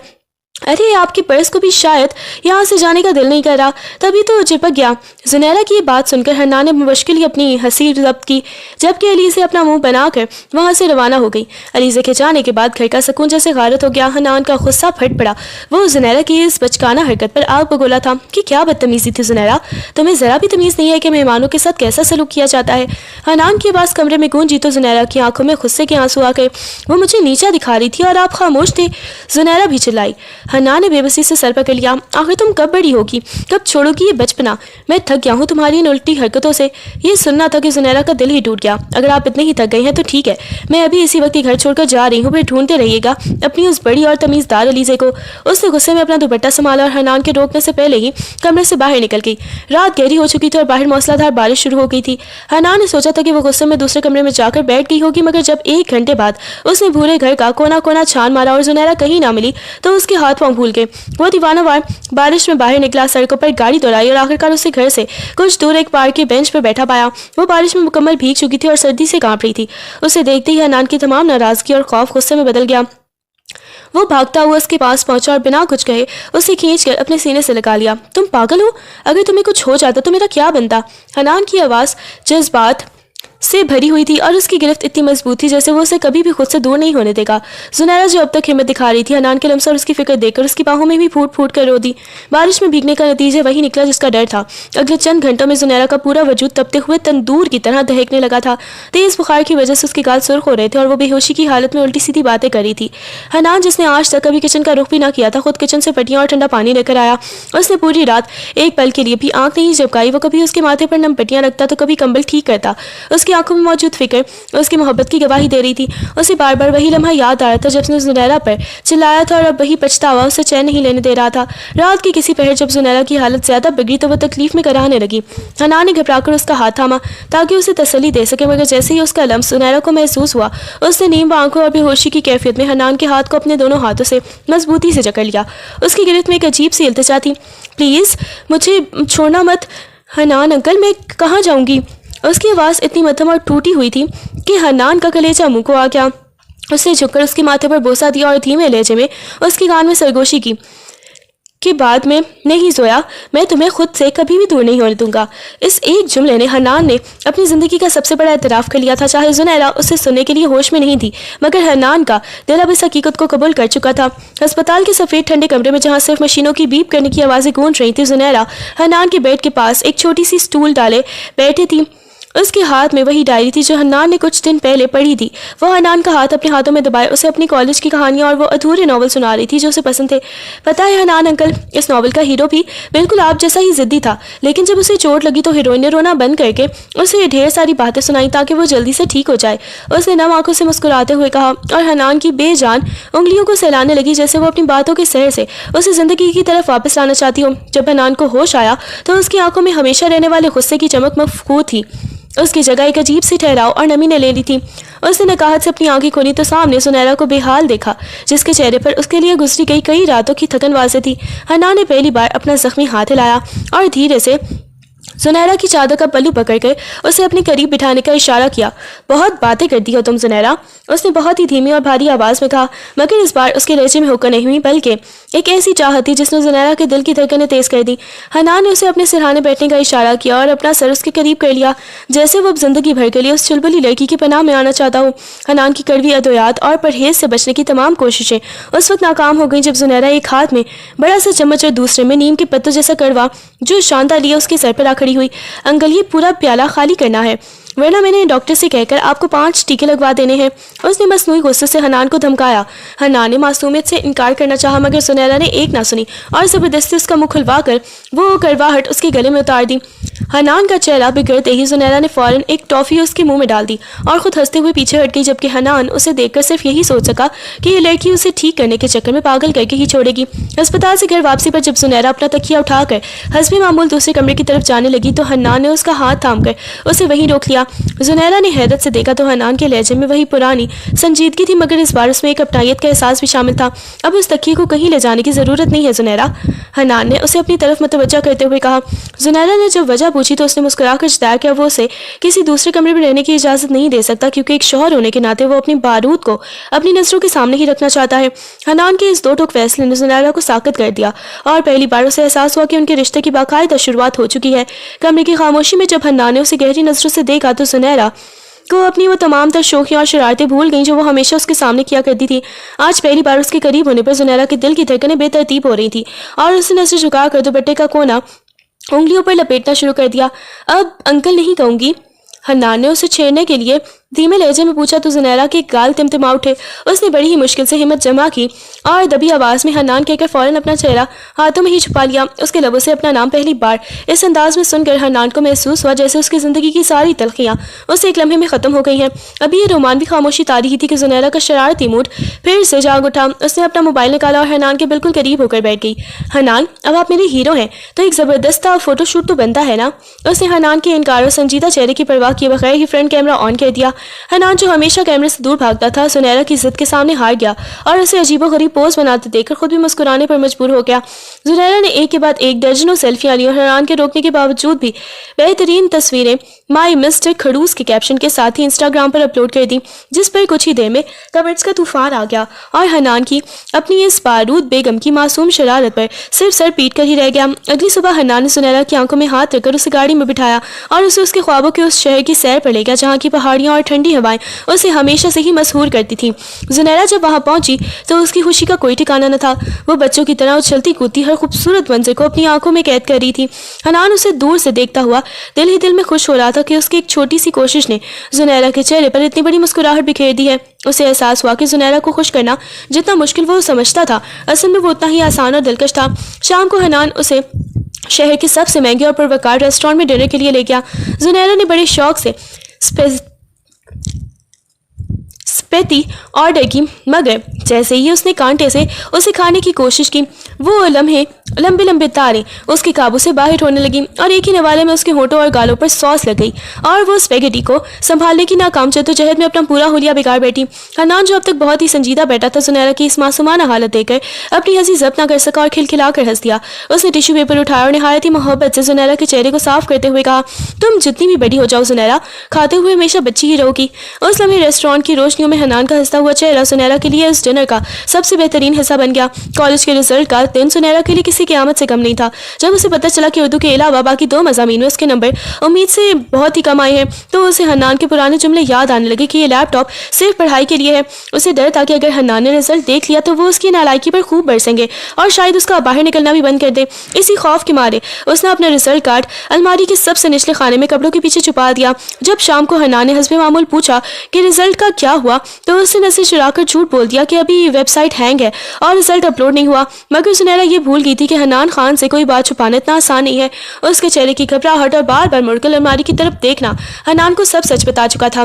अरे आपके पर्स को भी शायद यहाँ से जाने का दिल नहीं कर रहा, तभी तो चिपक गया। ज़ुनैरा की ये बात सुनकर हन्नान ने मुश्किल ही अपनी हंसी जब्त की जबकि अलीज़े अपना मुंह बनाकर वहाँ से रवाना हो गई। अलीज़े के जाने के बाद घर का सुकून जैसे गारत हो गया। हन्नान का गुस्सा फट पड़ा। वो ज़ुनैरा की इस बचकाना हरकत पर आग बगोला था कि क्या बदतमीजी थी ज़ुनैरा, तुम्हें ज़रा भी तमीज़ नहीं है कि मेहमानों के साथ कैसा सलूक किया जाता है। हन्नान की आवाज़ कमरे में गूंजी तो ज़ुनैरा की आंखों में गुस्से के आंसू आ गए। वो मुझे नीचा दिखा रही थी और आप खामोश थे, ज़ुनैरा भी चिल्लाई। हन्नान ने बेबसी से सर पकड़ लिया। आखिर तुम कब बड़ी होगी, कब छोड़ोगी ये बचपना। मैं थक गया हूँ तुम्हारी इन उल्टी हरकतों से। ये सुनना था कि ज़ुनैरा का दिल ही टूट गया। अगर आप इतने ही थक गए हैं तो ठीक है, मैं अभी इसी वक्त घर छोड़कर जा रही हूँ, फिर ढूंढते रहिएगा अपनी उस बड़ी और तमीज़दार अलीज़े को। उसने गुस्से में अपना दुपट्टा संभाला और हन्नान के रोकने से पहले ही कमरे से बाहर निकल गई। रात गहरी हो चुकी थी और बाहर मौसलाधार बारिश शुरू हो गई थी। हन्नान ने सोचा था कि वो गुस्से में दूसरे कमरे में जाकर बैठ गई होगी, मगर जब 1 घंटे बाद उसने पूरे घर का कोना कोना छान मारा और ज़ुनैरा कहीं ना मिली तो उसके हाथ पांव भूल गए। वो दीवानावार बारिश में बाहर निकला, सड़कों पर गाड़ी दौड़ाई और आखिरकार उसे घर से कुछ दूर एक पार्क के बेंच पर बैठा पाया। वो बारिश में मुकम्मल भीग चुकी थी और सर्दी से कांप रही थी। उसे देखते ही हन्नान की तमाम नाराजगी और खौफ गुस्से में बदल गया। वो भागता हुआ उसके पास पहुंचा और बिना कुछ कहे उसे खींचकर अपने सीने से लगा लिया। तुम पागल हो, अगर तुम्हें कुछ हो जाता तो मेरा क्या बनता। हन्नान की आवाज़ जज्बात से भरी हुई थी और उसकी गिरफ्त इतनी मजबूत थी जैसे वो उसे कभी भी खुद से दूर नहीं होने देगा। ज़ुनैरा जो अब तक हिम्मत दिखा रही थी, हन्नान के लम्स और उसकी फिक्र देखकर उसकी बाहों में भी फूट फूट कर रो दी। बारिश में भीगने का नतीजा वही निकला जिसका डर था। अगले चंद घंटों में ज़ुनैरा का पूरा वजूद तपते हुए तंदूर की तरह दहकने लगा था। तेज़ बुखार की वजह से उसके गाल सुर्ख हो रहे थे और वो बेहोशी की हालत में उल्टी सीधी बातें कर रही थी। हन्नान, जिसने आज तक कभी किचन का रुख भी ना किया था, खुद किचन से पट्टियाँ और ठंडा पानी लेकर आया। उसने पूरी रात एक पल के लिए भी आंख नहीं झपकाई। वो कभी उसके माथे पर नम पट्टियाँ रखता तो कभी कंबल ठीक करता। उसकी आंखों में मौजूद फिक्र उसकी मोहब्बत की गवाही दे रही थी। उसे बार बार वही लम्हा याद आ रहा था जब उसने ज़ुनैरा पर चिल्लाया था और अब वही पछतावा उसे चैन नहीं लेने दे रहा था। रात की किसी पहर जब ज़ुनैरा की हालत ज़्यादा बिगड़ी तो वो तकलीफ में कराहने लगी। हन्नान ने घबराकर उसका हाथ थामा ताकि उसे तसल्ली दे सके, मगर जैसे ही उसका लम्स ज़ुनैरा को महसूस हुआ उसने नीम आंखों और बेहोशी की कैफियत में हन्नान के हाथ को अपने दोनों हाथों से मजबूती से जकड़ लिया। उसकी गिरफ्त में एक अजीब सी इल्तिजा थी। प्लीज़ मुझे छोड़ना मत हन्नान अंकल, मैं कहाँ जाऊँगी। उसकी आवाज़ इतनी मध्यम और टूटी हुई थी कि हन्नान का कलेजा मुंह को आ गया। उसने झुककर उसके माथे पर बोसा दिया और धीमे लहजे में उसके कान में सरगोशी की कि बाद में नहीं जोया, मैं तुम्हें खुद से कभी भी दूर नहीं होने दूंगा। इस एक जुमले ने हन्नान ने अपनी ज़िंदगी का सबसे बड़ा एतराफ़ कर लिया था। चाहे ज़ुनैरा उसे सुनने के लिए होश में नहीं थी, मगर हन्नान का दिल अब इस हकीकत को कबूल कर चुका था। अस्पताल के सफ़ेद ठंडे कमरे में जहाँ सिर्फ मशीनों की बीप करने की आवाज़ें गूंज रही थी, ज़ुनैरा हन्नान के बेड के पास एक छोटी सी स्टूल डाले बैठी थी। اس کے ہاتھ میں وہی ڈائری تھی جو حنان نے کچھ دن پہلے پڑھی تھی. وہ حنان کا ہاتھ اپنے ہاتھوں میں دبائے اسے اپنی کالج کی کہانیاں اور وہ ادھورے ناول سنا رہی تھی جو اسے پسند تھے. پتہ ہے حنان انکل، اس ناول کا ہیرو بھی بالکل آپ جیسا ہی ضدی تھا، لیکن جب اسے چوٹ لگی تو ہیروئن نے رونا بند کر کے اسے یہ ڈھیر ساری باتیں سنائیں تاکہ وہ جلدی سے ٹھیک ہو جائے. اس نے نم آنکھوں سے مسکراتے ہوئے کہا، اور حنان کی بے جان انگلیوں کو سہلانے لگی جیسے وہ اپنی باتوں کے سحر سے اسے زندگی کی طرف واپس لانا چاہتی ہو. جب حنان کو ہوش آیا تو اس کی آنکھوں میں ہمیشہ رہنے والے غصے کی چمک مفقود تھی. اس کی جگہ ایک عجیب سی ٹھہراؤ اور نمی نے لے لی تھی. اس نے نکاہت سے اپنی آنکھیں کھولی تو سامنے سنیرا کو بے حال دیکھا، جس کے چہرے پر اس کے لیے گزری گئی کئی راتوں کی تھکن واضح تھی. حنان نے پہلی بار اپنا زخمی ہاتھ ہلایا اور دھیرے سے زنیرا کی چادر کا پلو پکڑ کر اسے اپنے قریب بٹھانے کا اشارہ کیا. بہت باتیں کرتی ہو تم زنیرا، اس نے بہت ہی دھیمی اور بھاری آواز میں کہا، مگر اس بار اس کے لہجے میں ہوکر نہیں ہوئی بلکہ ایک ایسی چاہت تھی جس نے زنیرا کے دل کی دھڑکنیں تیز کر دی. حنان نے اسے اپنے سرہانے بیٹھنے کا اشارہ کیا اور اپنا سر اس کے قریب کر لیا، جیسے وہ اب زندگی بھر کے لیے اس چلبلی لڑکی کی پناہ میں آنا چاہتا ہو. حنان کی کڑوی ادویات اور پرہیز سے بچنے کی تمام کوششیں اس وقت ناکام ہو گئیں جب زنیرا ایک ہاتھ میں بڑا سا چمچ اور دوسرے میں نیم کے پتوں جیسا کڑوا جو شانتا لیے اس کے سر پر آ کھڑی ہوئی. انکل، یہ پورا پیالہ خالی کرنا ہے ورنہ میں نے ڈاکٹر سے کہہ کر آپ کو 5 ٹیکے لگوا دینے ہیں. اس نے مصنوعی غصے سے حنان کو دھمکایا. حنان نے معصومیت سے انکار کرنا چاہا مگر زنیرا نے ایک نہ سنی اور زبردستی اس کا منہ کھلوا کر وہ کڑواہٹ اس کے گلے میں اتار دی. حنان کا چہرہ بگڑتے ہی زنیرا نے فوراً ایک ٹافی اس کے منہ میں ڈال دی اور خود ہنستے ہوئے پیچھے ہٹ گئی، جبکہ حنان اسے دیکھ کر صرف یہی سوچ سکا کہ یہ لڑکی اسے ٹھیک کرنے کے چکر میں پاگل کر کے ہی چھوڑے گی. ہسپتال سے گھر واپسی پر جب زنیرا اپنا تکیہ اٹھا کر حسب معمول دوسرے کمرے کی طرف جانے لگی تو حنان نے اس کا ہاتھ تھام کر اسے وہیں روک لیا. زنیرا نے حیرت سے دیکھا تو حنان کے لہجے میں وہی پرانی سنجیدگی تھی، مگر اس بار اس میں ایک اپنائیت کا احساس بھی شامل تھا. اب اس تکیے کو کہیں لے جانے کی ضرورت نہیں ہے زنیرا، حنان نے اسے اپنی طرف متوجہ کرتے ہوئے کہا. زنیرا نے جب وجہ پوچھی تو اس نے مسکرا کر جتایا کہ وہ اسے کسی دوسرے کمرے میں رہنے کی اجازت نہیں دے سکتا، کیونکہ ایک شوہر ہونے کے ناطے وہ اپنی بارود کو اپنی نظروں کے سامنے ہی رکھنا چاہتا ہے. حنان کے اس 2 ٹوک فیصلے نے زنیرا کو ساکت کر دیا اور پہلی بار اسے احساس ہوا کہ ان کے رشتے کی باقاعدہ شروعات ہو چکی ہے. کمرے کی خاموشی میں جب حنان نے اسے گہری نظروں سے دیکھا تو زنیرا کو اپنی وہ تمام تر شوخیاں اور شرارتیں بھول گئیں جو وہ ہمیشہ اس کے سامنے کیا کرتی تھی. آج پہلی بار اس کے قریب ہونے پر زنیرا کے دل کی دھڑکنیں بے ترتیب ہو رہی تھی اور اس نے نظر جھکا کر دوپٹے کا کونا انگلیوں پر لپیٹنا شروع کر دیا. اب انکل نہیں کہوں گی، حنان نے اسے چھیڑنے کے لیے دھیمے لہجے میں پوچھا تو زنیرا کے گال تمتما اٹھے. اس نے بڑی ہی مشکل سے ہمت جمع کی اور دبی آواز میں حنان کہہ کر فوراً اپنا چہرہ ہاتھوں میں ہی چھپا لیا. اس کے لبوں سے اپنا نام پہلی بار اس انداز میں سن کر حنان کو محسوس ہوا جیسے اس کی زندگی کی ساری تلخیاں اس ایک لمحے میں ختم ہو گئی ہیں. ابھی یہ رومانوی خاموشی تاری ہی تھی کہ زنیرا کا شرارتی موڈ پھر سے جاگ اٹھا. اس نے اپنا موبائل نکالا اور حنان کے بالکل قریب ہو کر بیٹھ گئی. حنان، اب آپ میرے ہیرو ہیں تو ایک زبردست فوٹو شوٹ تو بنتا ہے نا. اس نے حنان کے انکار اور سنجیدہ چہرے کی پرواہ کیے بغیر ہی فرنٹ کیمرہ آن کر دیا. حنان جو ہمیشہ کیمرے سے دور بھاگتا تھا زنیرا کی ضد کے سامنے ہار گیا اور اسے عجیب و غریب پوز بناتے دیکھ کر خود بھی مسکرانے پر مجبور ہو گیا. زنیرا نے ایک کے بعد ایک درجنوں سیلفیاں لی اور حنان کے روکنے کے باوجود بھی بہترین تصویریں مائی مسٹر کھڑوس کے کیپشن کے ساتھ ہی انسٹاگرام پر اپلوڈ کر دی، جس پر کچھ ہی دیر میں کمنٹس کا طوفان آ گیا اور حنان کی اپنی اس بارود بیگم کی معصوم شرارت پر صرف سر پیٹ کر ہی رہ گیا. اگلی صبح حنان نے زنیرا کی آنکھوں میں ہاتھ رکھ کر اسے گاڑی میں بٹھایا اور اسے اس کے خوابوں کے اس شہر کی سیر پر لے گیا جہاں کی پہاڑیاں اور ٹھنڈی ہوائیں اسے ہمیشہ سے ہی مسحور کرتی تھی. زنیرا جب وہاں پہنچی تو اس کی خوشی کا کوئی ٹھکانہ نہ تھا. وہ بچوں کی طرح اچھلتی کودتی ہر خوبصورت منظر کو اپنی آنکھوں میں قید کر رہی تھی. حنان اسے دور سے دیکھتا ہوا دل ہی دل میں خوش ہو رہا تھا کہ اس کی ایک چھوٹی سی کوشش نے زنیرا کے چہرے پر اتنی بڑی مسکراہٹ بکھیر دی ہے. اسے احساس ہوا کہ زنیرا کو خوش کرنا جتنا مشکل وہ سمجھتا تھا اصل میں وہ اتنا ہی آسان اور دلکش تھا. شام کو حنان اسے شہر کے سب سے مہنگے اور پروقار ریسٹورانٹ میں ڈنر کے لیے لے گیا. زنیرا نے بڑے شوق سے اسپیتی آرڈر کی مگر جیسے ہی اس نے کانٹے سے اسے کھانے کی کوشش کی وہ لمبے لمبے تاریں اس کے قابو سے باہر ہونے لگی اور ایک ہی نوالے میں اس کے ہونٹوں اور گالوں پر سوس لگ گئی اور وہ اسپیگیٹی کو سنبھالنے کی ناکام جدوجہد میں اپنا پورا حلیہ بگاڑ بیٹھی. حنان جو اب تک بہت ہی سنجیدہ بیٹھا تھا زنیرا کی اس معصومانہ حالت دیکھ کر اپنی ہنسی ضبط نہ کر سکا اور کھلکھلا کر ہنس دیا. اس نے ٹیشو پیپر اٹھایا اور نہایت ہی محبت سے زنیرا کے چہرے کو صاف کرتے ہوئے کہا، تم جتنی بھی بڑی ہو جاؤ زنیرا، کھاتے ہوئے ہمیشہ بچی ہی رہو گی. اس لمحے ریسٹورانٹ کی روشنیوں میں حنان کا ہنستا ہوا چہرہ سنیرا کے لیے اس ڈنر کا سب سے بہترین حصہ بن گیا۔ کالج کے رزلٹ کا دن سنیرا کے لیے کسی قیامت سے کم نہیں تھا۔ جب اسے پتہ چلا کہ اردو کے علاوہ باقی 2 مضامین میں اس کے نمبر امید سے بہت ہی کم آئے ہیں تو اسے حنان کے پرانے جملے یاد آنے لگے کہ یہ لیپ ٹاپ صرف پڑھائی کے لیے ہے۔ اسے ڈر تھا کہ اگر حنان نے رزلٹ دیکھ لیا تو وہ اس کی نالائکی پر خوب برسیں گے اور شاید اس کا باہر نکلنا بھی بند کر دے۔ اسی خوف کے مارے اس نے اپنا رزلٹ کارڈ الماری کے سب سے نچلے خانے میں کپڑوں کے پیچھے چھپا دیا۔ جب شام کو حنان نے حسب معمول پوچھا کہ رزلٹ کا کیا ہوا تو اس نے نظر چرا کر جھوٹ بول دیا کہ ابھی ویب سائٹ ہینگ ہے اور رزلٹ اپلوڈ نہیں ہوا، مگر سنیرا یہ بھول گئی تھی کہ حنان خان سے کوئی بات چھپانا اتنا آسان نہیں ہے۔ اس کے چہرے کی گھبراہٹ اور بار بار مڑ کر الماری کی طرف دیکھنا حنان کو سب سچ بتا چکا تھا۔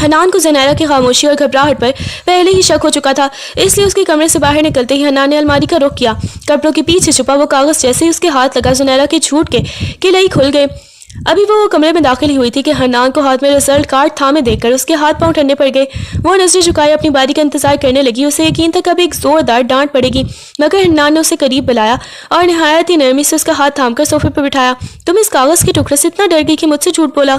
حنان کو سنیرا کی خاموشی اور گھبراہٹ پر پہلے ہی شک ہو چکا تھا، اس لیے اس کے کمرے سے باہر نکلتے ہی حنان نے الماری کا رخ کیا۔ کپڑوں کے پیچھے چھپا وہ کاغذ جیسے ہی اس کے ہاتھ لگا سنیرا کے جھوٹ کے قلعے کھل گئے۔ ابھی وہ کمرے میں داخل ہی ہوئی تھی کہ حنان کو ہاتھ میں رزلٹ کارڈ تھامے دیکھ کر اس کے ہاتھ پاؤں ٹھنڈے پڑ گئے۔ وہ نظریں جھکائے اپنی باری کا انتظار کرنے لگی۔ اسے یقین تھا کب ایک زوردار ڈانٹ پڑے گی، مگر حنان نے اسے قریب بلایا اور نہایت ہی نرمی سے اس کا ہاتھ تھام کر صوفے پر بٹھایا۔ تم اس کاغذ کے ٹکڑے سے اتنا ڈر گئی کہ مجھ سے جھوٹ بولا؟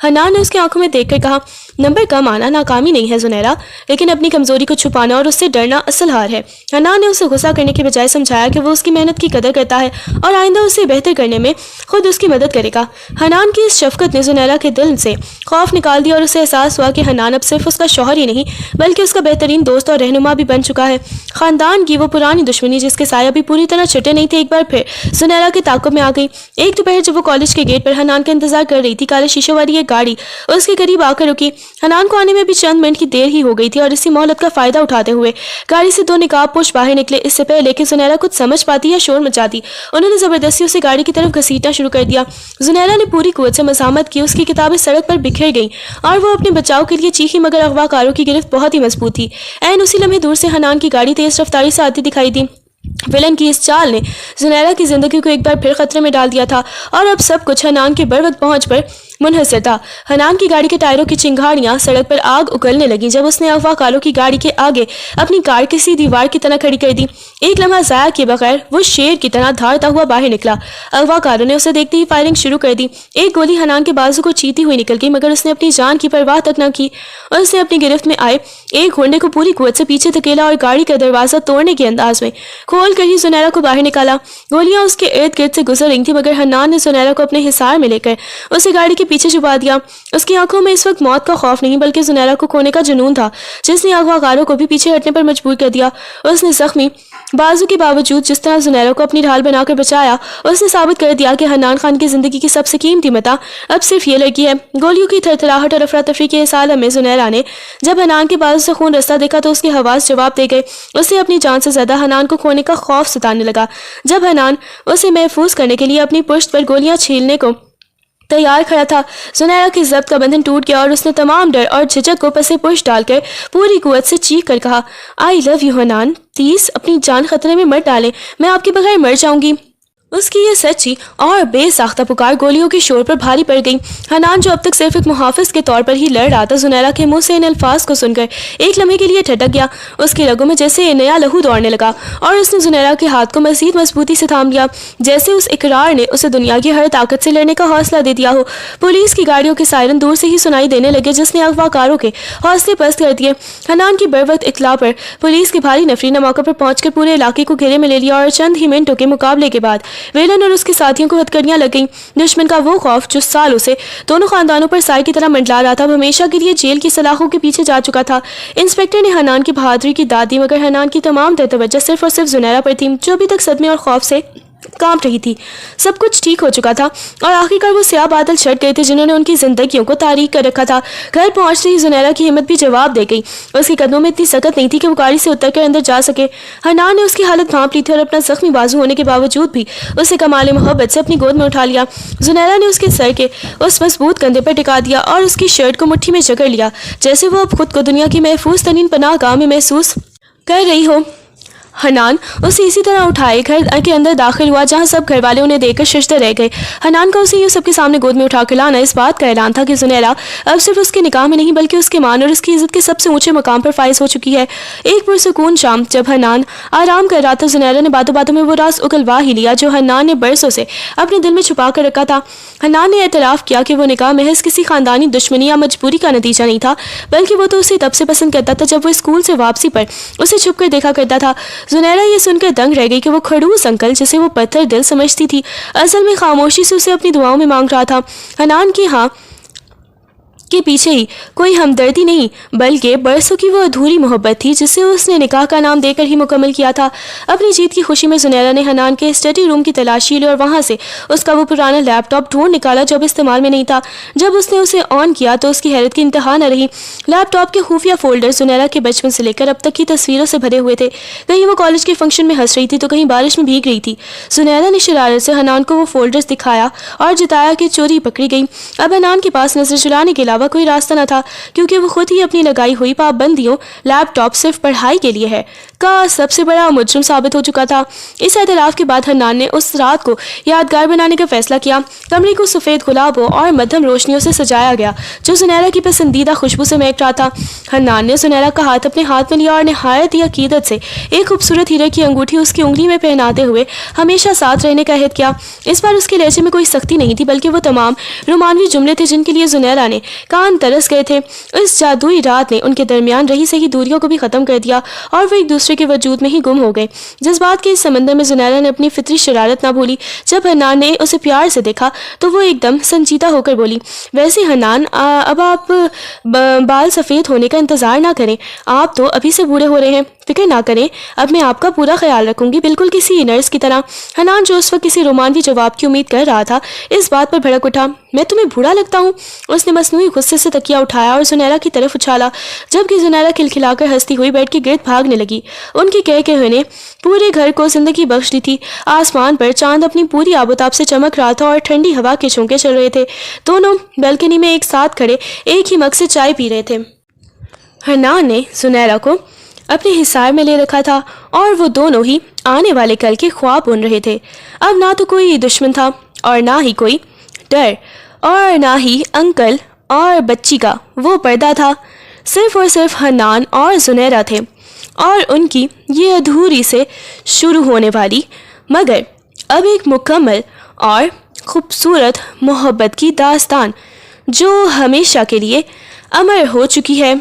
حنان نے اس کی آنکھوں میں دیکھ کر کہا، نمبر کم آنا ناکامی نہیں ہے زنیرا، لیکن اپنی کمزوری کو چھپانا اور اس سے ڈرنا اصل ہار ہے۔ حنان نے اسے غصہ کرنے کے بجائے سمجھایا کہ وہ اس کی محنت کی قدر کرتا ہے اور آئندہ اسے بہتر کرنے میں خود اس کی مدد کرے گا۔ حنان کی اس شفقت نے زنیرا کے دل سے خوف نکال دیا اور اسے احساس ہوا کہ حنان اب صرف اس کا شوہر ہی نہیں بلکہ اس کا بہترین دوست اور رہنما بھی بن چکا ہے۔ خاندان کی وہ پرانی دشمنی جس کے سائے ابھی پوری طرح چھٹے نہیں تھے ایک بار پھر زنیرا کے تعاقب میں آ گئی۔ ایک دوپہر جب وہ کالج کے گیٹ پر حنان کا انتظار کر رہی تھی، کالے شیشوں والی ایک گاڑی اس کے قریب آ کر رکی۔ حنان کو آنے میں بھی چند منٹ کی دیر ہی ہو گئی تھی اور اسی مہلت کا فائدہ اٹھاتے ہوئے گاڑی سے 2 نقاب پوش باہر نکلے۔ اس سے پہلے کہ زنیرا کچھ سمجھ پاتی یا شور مچاتی، انہوں نے زبردستی اسے گاڑی کی طرف گھسیٹنا شروع کر دیا۔ زنیرا نے پوری قوت سے مزاحمت کی، اس کی کتابیں سڑک پر بکھر گئیں اور وہ اپنے بچاؤ کے لیے چیخی، مگر اغوا کاروں کی گرفت بہت ہی مضبوط تھی۔ عین اسی لمحے دور سے حنان کی گاڑی تیز رفتاری سے آتی دکھائی دی۔ ویلن کی اس چال نے زنیرا کی زندگی کو ایک بار پھر خطرے میں ڈال دیا تھا اور اب سب کچھ حنان کے بروقت پہنچ پر منحصر تھا۔ حنان کی گاڑی کے ٹائروں کی چنگاڑیاں سڑک پر آگ اگلنے لگیں جب اس نے اغوا کاروں کی گاڑی کے آگے اپنی کار کسی دیوار کی طرح کھڑی کر دی۔ ایک لمحہ ضائع کیے بغیر وہ شیر کی طرح دھاڑتا ہوا باہر نکلا۔ اغوا کاروں نے اسے دیکھتے ہی فائرنگ شروع کر دی۔ ایک گولی حنان کے بازو کو چیتی ہوئی نکل گئی، مگر اس نے اپنی جان کی پرواہ تک نہ کی اور اس نے اپنی گرفت میں آئے ایک گھوڑے کو پوری قوت سے پیچھے دھکیلا اور گاڑی کا دروازہ توڑنے کے انداز میں کھول کر ہی زنیرا کو باہر نکالا۔ گولیاں اس کے ارد گرد سے گزر رہی تھیں، مگر حنان نے زنیرا کو اپنے حصار میں لے کر اسے گاڑی کے پیچھے چھپا دیا۔ اس کی آنکھوں میں اس وقت موت کا خوف نہیں بلکہ زنیرا کو کھونے کا جنون تھا، جس نے اغوا کاروں کو بھی پیچھے ہٹنے پر مجبور کر دیا۔ اس نے زخمی بازو کے باوجود جس طرح زنیرا کو اپنی ڈھال بنا کر بچایا، اس نے ثابت کر دیا کہ حنان خان کی زندگی کی سب سے قیمتی متاع اب صرف یہ لڑکی ہے۔ گولیوں کی تھرتھراہٹ اور افراتفری کے اس عالم میں زنیرا نے جب حنان کے بازو سے خون رستا دیکھا تو اس کے حواس جواب دے گئے۔ اسے اپنی جان سے زیادہ حنان کو کھونے کا خوف ستانے لگا۔ جب حنان اسے محفوظ کرنے کے لیے اپنی پشت پر گولیاں چھیلنے کو تیار کھڑا تھا، زنیرا کی ضبط کا بندھن ٹوٹ گیا اور اس نے تمام ڈر اور جھجک کو پسے پش ڈال کر پوری قوت سے چیخ کر کہا، آئی لو یو حنان، پلیز اپنی جان خطرے میں مت ڈالیں، میں آپ کے بغیر مر جاؤں گی۔ اس کی یہ سچی اور بے ساختہ پکار گولیوں کے شور پر بھاری پڑ گئی۔ حنان جو اب تک صرف ایک محافظ کے طور پر ہی لڑ رہا تھا، زنیرا کے منہ سے ان الفاظ کو سن کر ایک لمحے کے لیے ٹھٹک گیا۔ اس کی رگوں میں جیسے نیا لہو دوڑنے لگا اور اس نے زنیرا کے ہاتھ کو مزید مضبوطی سے تھام لیا، جیسے اس اقرار نے اسے دنیا کی ہر طاقت سے لڑنے کا حوصلہ دے دیا ہو۔ پولیس کی گاڑیوں کے سائرن دور سے ہی سنائی دینے لگے، جس نے اغوا کاروں کے حوصلے پست کر دیے۔ حنان کی بروقت اطلاع پر پولیس کی بھاری نفری نے موقع پر پہنچ کر پورے علاقے کو گھیرے میں لے لیا اور چند ہی منٹوں کے مقابلے کے بعد ویلن اور اس کے ساتھیوں کو ہتھکڑیاں لگ گئیں۔ دشمن کا وہ خوف جو سالوں سے دونوں خاندانوں پر سائے کی طرح منڈلا رہا تھا، وہ ہمیشہ کے لیے جیل کی سلاخوں کے پیچھے جا چکا تھا۔ انسپکٹر نے حنان کی بہادری کی داد دی، مگر حنان کی تمام تر توجہ صرف اور صرف زنیرا پر تھی، جو ابھی تک صدمے اور خوف سے کانپ رہی تھی۔ سب کچھ ٹھیک ہو چکا تھا اور آخرکار وہ سیاہ بادل چھٹ گئے تھے جنہوں نے ان کی زندگیوں کو تاریک کر رکھا تھا۔ گھر پہنچتے ہی زنیرا کی ہمت بھی جواب دے گئی۔ اس کے قدموں میں اتنی سکت نہیں تھی کہ وہ گاڑی سے اتر کر اندر جا سکے۔ حنان نے اس کی حالت بھانپ لی تھی اور اپنا زخمی بازو ہونے کے باوجود بھی اسے کمال محبت سے اپنی گود میں اٹھا لیا۔ زنیرا نے اس کے سر کے اس مضبوط کندھے پر ٹکا دیا اور اس کی شرٹ کو مٹھی میں جکڑ لیا، جیسے وہ اب خود کو دنیا کی محفوظ ترین پناہ گاہ میں محسوس کر رہی ہو۔ हनान उसे इसी तरह उठाए घर के अंदर दाखिल हुआ जहां सब घर वाले उन्हें देखकर शर्मदे रह गए। हनान का उसे यूं सबके सामने गोद में उठा कर लाना इस बात का ऐलान था कि ज़ुनैरा अब सिर्फ उसके निकाह में नहीं बल्कि उसके मान और उसकी इज्जत के सबसे ऊंचे मुकाम पर फाइज हो चुकी है। एक पुरसुकून शाम जब हनान आराम कर रहा था, ज़ुनैरा ने बातों बातों में वो राज उगलवा ही लिया जो हनान ने बरसों से अपने दिल में छुपा कर रखा था। हनान ने एतराफ़ किया कि वो निकाह महज किसी खानदानी दुश्मनी या मजबूरी का नतीजा नहीं था, बल्कि वो तो उसे तब से पसंद करता था जब वो स्कूल से वापसी पर उसे छुप कर देखा करता था। ज़ुनैरा ये सुनकर दंग रह गई कि वो खड़ूस अंकल, जिसे वो पत्थर दिल समझती थी, असल में खामोशी से उसे अपनी दुआओं में मांग रहा था। हनान की हाँ के पीछे ही कोई हमदर्दी नहीं बल्कि बरसों की वो अधूरी मोहब्बत थी जिसे उसने निकाह का नाम देकर ही मुकम्मल किया था। अपनी जीत की खुशी में ज़ुनैरा ने हनान के स्टडी रूम की तलाशी ली और वहाँ से उसका वो पुराना लैपटॉप ढूंढ निकाला जो अब इस्तेमाल में नहीं था। जब उसने उसे ऑन किया तो उसकी हैरत की इंतहा न रही। लैपटॉप के खुफिया फोल्डर ज़ुनैरा के बचपन से लेकर अब तक की तस्वीरों से भरे हुए थे। कहीं वो कॉलेज के फंक्शन में हंस रही थी तो कहीं बारिश में भीग रही थी। ज़ुनैरा ने शरारत से हनान को वो फोल्डर्स दिखाया और जताया कि चोरी पकड़ी गई। अब हनान के पास नजर चुराने के अलावा कोई रास्ता न था क्योंकि वो खुद ही अपनी लगाई हुई पाबंदियों लैपटॉप सिर्फ पढ़ाई के लिए है का सबसे बड़ा मुजरिम साबित हो चुका था। इस एतराफ़ के बाद हन्नान ने उस रात को यादगार बनाने का फैसला किया। कमरे को सफ़ेद गुलाबों और मध्यम रोशनियों से सजाया गया जो ज़ुनैरा की पसंदीदा खुशबू से महक रहा था। हन्नान ने ज़ुनैरा का हाथ अपने हाथ में लिया और निहायत ही अकीदत से एक खूबसूरत हीरे की अंगूठी उसकी उंगली में पहनाते हुए हमेशा साथ रहने का अहद किया। इस बार उसके लहजे में कोई सख्ती नहीं थी बल्कि वो तमाम रोमानवी जुमले थे जिनके लिए ज़ुनैरा ने कान तरस गए थे। इस जादुई रात ने उनके दरमियान रही सही दूरियों को भी ख़त्म कर दिया और वो एक दूसरे के वजूद में ही गुम हो गए। जज्बात के इस समंदर में ज़ुनैरा ने अपनी फितरी शरारत ना भूली। जब हन्नान ने उसे प्यार से देखा तो वो एकदम संजीदा होकर बोली, वैसे हन्नान अब आप बाल सफ़ेद होने का इंतज़ार ना करें, आप तो अभी से बूढ़े हो रहे हैं। फिक्र ना करें, अब मैं आपका पूरा ख्याल रखूंगी, बिल्कुल किसी नर्स की तरह। हन्नान जो उस वक्त किसी रोमानवी जवाब की उम्मीद कर रहा था इस बात पर भड़क उठा, मैं तुम्हें बूढ़ा लगता हूँ? उसने मसनूई गुस्से से तकिया उठाया और ज़ुनैरा की तरफ उछाला जबकि ज़ुनैरा खिलखिलाकर हंसती हुई बेड के गिर्द भागने लगी। उनके कह ने पूरे घर को जिंदगी बख्श दी थी। आसमान पर चांद अपनी पूरी आबोताब से चमक रहा था और ठंडी हवा के झोंके चल रहे थे। दोनों बालकनी में एक साथ खड़े एक ही मग से चाय पी रहे थे। हन्नान ने ज़ुनैरा को अपने हिसार में ले रखा था और वो दोनों ही आने वाले कल के ख्वाब बुन रहे थे। अब ना तो कोई दुश्मन था और ना ही कोई डर और ना ही अंकल और बच्ची का वो पर्दा था। सिर्फ और सिर्फ हन्नान और ज़ुनैरा थे और उनकी ये अधूरी से शुरू होने वाली मगर अब एक मुकम्मल और ख़ूबसूरत मोहब्बत की दास्तान जो हमेशा के लिए अमर हो चुकी है।